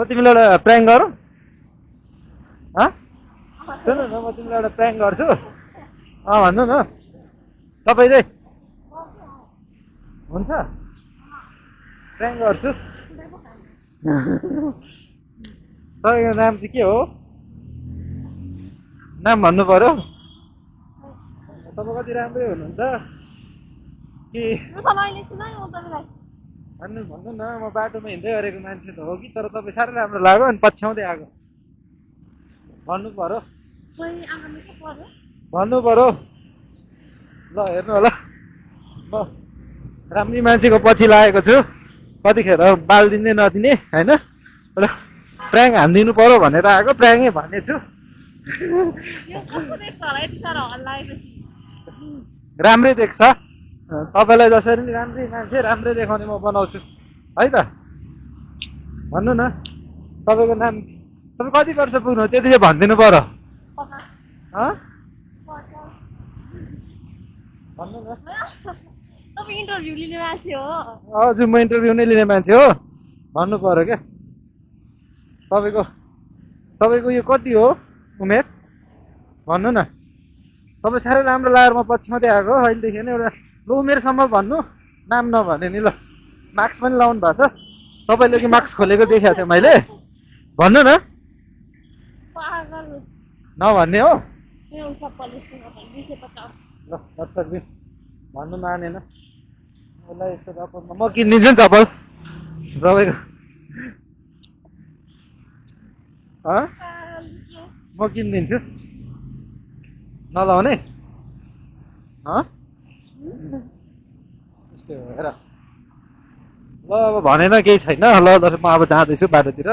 म तिमीलाई एउटा प्र्याङ्क गरौँ? सुन न, म तिमीलाई एउटा प्र्याङ्क गर्छु। भन्नु न तपाईँ चाहिँ हुन्छ? प्र्याङ्क गर्छु। तपाईँको नाम चाहिँ के हो? नाम भन्नु पर्यो। तपाईँ कति राम्रै हुनुहुन्छ कि? भन्नु भन्नु न, म बाटोमा हिँड्दै गरेको मान्छे त हो कि, तर तपाईँ साह्रै राम्रो लाग्यो अनि पछ्याउँदै आएको। भन्नु पर्यो, भन्नु पर्यो। ल हेर्नु होला, म राम्रै मान्छेको पछि लागेको छु। कतिखेर बाल दिँदै नदिने होइन, र प्र्याङ्क हानिदिनु पर्यो भनेर आएको, प्र्याङ्कै भनेछु। राम्रै देख्छ तपाईँलाई, जसरी नि राम्रै मान्छे राम्रै देखाउने म बनाउँछु है त। भन्नु न तपाईँको नाम, तपाईँ कति वर्ष पुग्नु त्यति चाहिँ भनिदिनु पर्यो। भन्नु न। इन्टरभ्यू लिने मान्छे हो? हजुर, म इन्टरभ्यू नै लिने मान्छे हो। भन्नु पर्यो क्या। तपाईँको यो कति हो उमेर? भन्नु न। तपाईँ साह्रै राम्रो लागेर म पछि मात्रै आएको अहिलेदेखि नै। एउटा ल उमेरसम्म भन्नु, नाम नभने नि। ल मास्क पनि लाउनु भएको छ तपाईँले कि? मास्क खोलेको देखाएको थिएँ मैले। भन्नु न। नभन्ने हो? ल दर्शक दिन भन्नु मानेन उसलाई यस्तो चप्पल म किनिदिन्छु नि चप्पल तपाईँको। म किनिदिन्छु, नलाउने। यस्तै हो हेर। ल अब भनेन केही छैन। ल दर्शक, म अब जाँदैछु बाटोतिर।